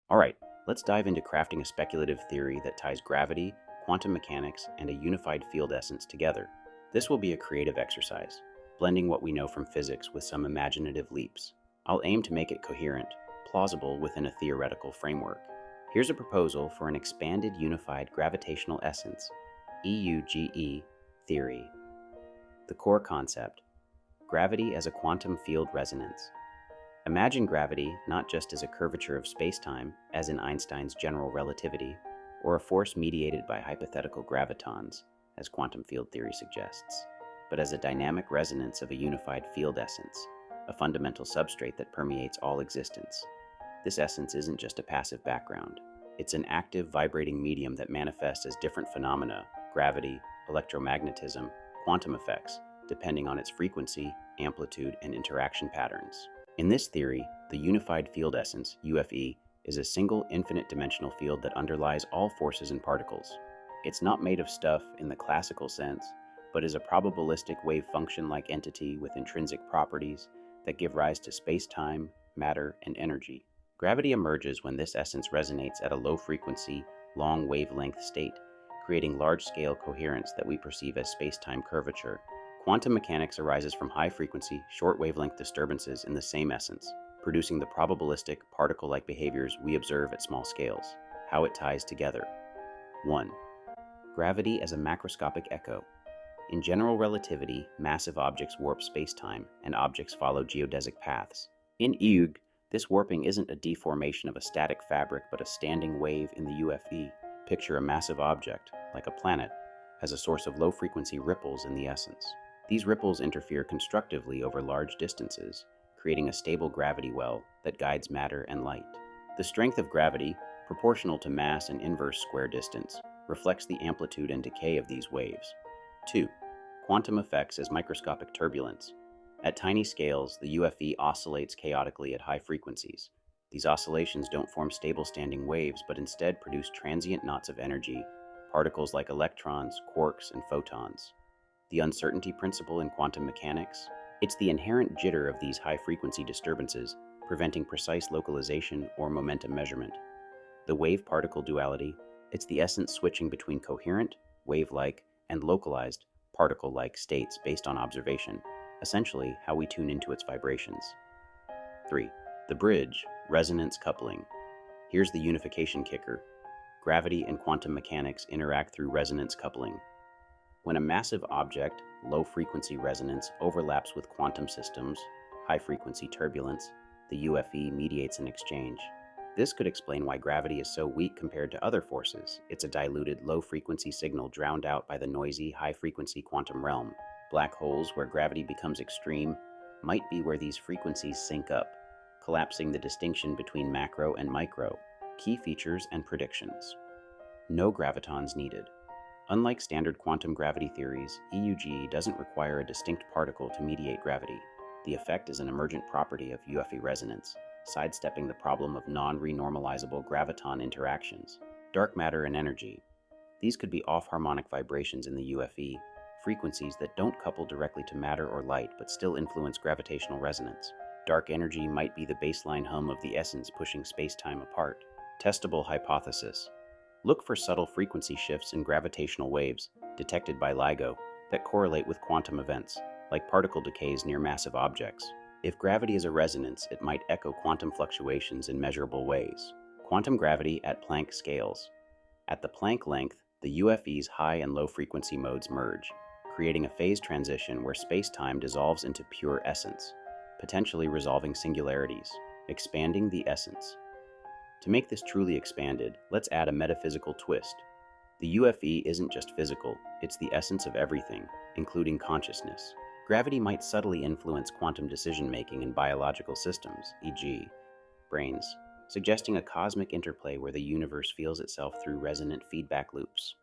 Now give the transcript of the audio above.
All right, let's dive into crafting a speculative theory that ties gravity, quantum mechanics, and a unified field essence together. This will be a creative exercise, blending what we know from physics with some imaginative leaps. I'll aim to make it coherent, plausible within a theoretical framework. Here's a proposal for an expanded unified gravitational essence, EUGE theory. The core concept: gravity as a quantum field resonance. Imagine gravity not just as a curvature of spacetime, as in Einstein's general relativity, or a force mediated by hypothetical gravitons, as quantum field theory suggests, but as a dynamic resonance of a unified field essence, a fundamental substrate that permeates all existence. This essence isn't just a passive background. It's an active, vibrating medium that manifests as different phenomena: gravity, electromagnetism, quantum effects, depending on its frequency, amplitude, and interaction patterns. In this theory, the unified field essence, UFE, is a single infinite dimensional field that underlies all forces and particles. It's not made of stuff in the classical sense, but is a probabilistic wave function-like entity with intrinsic properties that give rise to space-time, matter, and energy. Gravity emerges when this essence resonates at a low-frequency, long wavelength state, creating large-scale coherence that we perceive as space-time curvature. Quantum mechanics arises from high-frequency, short-wavelength disturbances in the same essence, producing the probabilistic, particle-like behaviors we observe at small scales. How it ties together. 1. Gravity as a macroscopic echo. In general relativity, massive objects warp space-time, and objects follow geodesic paths. In EUGE, this warping isn't a deformation of a static fabric but a standing wave in the UFE. Picture a massive object, like a planet, as a source of low-frequency ripples in the essence. These ripples interfere constructively over large distances, creating a stable gravity well that guides matter and light. The strength of gravity, proportional to mass and inverse square distance, reflects the amplitude and decay of these waves. 2. Quantum effects as microscopic turbulence. At tiny scales, the UFE oscillates chaotically at high frequencies. These oscillations don't form stable standing waves, but instead produce transient knots of energy, particles like electrons, quarks, and photons. The uncertainty principle in quantum mechanics? It's the inherent jitter of these high-frequency disturbances, preventing precise localization or momentum measurement. The wave-particle duality? It's the essence switching between coherent, wave-like, and localized, particle-like states based on observation, essentially how we tune into its vibrations. 3. The bridge, resonance coupling. Here's the unification kicker. Gravity and quantum mechanics interact through resonance coupling. When a massive object, low-frequency resonance, overlaps with quantum systems, high-frequency turbulence, the UFE mediates an exchange. This could explain why gravity is so weak compared to other forces. It's a diluted, low-frequency signal drowned out by the noisy, high-frequency quantum realm. Black holes, where gravity becomes extreme, might be where these frequencies sync up, collapsing the distinction between macro and micro. Key features and predictions. No gravitons needed. Unlike standard quantum gravity theories, EUGE doesn't require a distinct particle to mediate gravity. The effect is an emergent property of UFE resonance, sidestepping the problem of non-renormalizable graviton interactions. Dark matter and energy. These could be off-harmonic vibrations in the UFE, frequencies that don't couple directly to matter or light but still influence gravitational resonance. Dark energy might be the baseline hum of the essence pushing space-time apart. Testable hypothesis. Look for subtle frequency shifts in gravitational waves, detected by LIGO, that correlate with quantum events, like particle decays near massive objects. If gravity is a resonance, it might echo quantum fluctuations in measurable ways. Quantum gravity at Planck scales. At the Planck length, the UFE's high and low frequency modes merge, creating a phase transition where space-time dissolves into pure essence, potentially resolving singularities, expanding the essence. To make this truly expanded, let's add a metaphysical twist. The UFE isn't just physical, it's the essence of everything, including consciousness. Gravity might subtly influence quantum decision-making in biological systems, e.g., brains, suggesting a cosmic interplay where the universe feels itself through resonant feedback loops.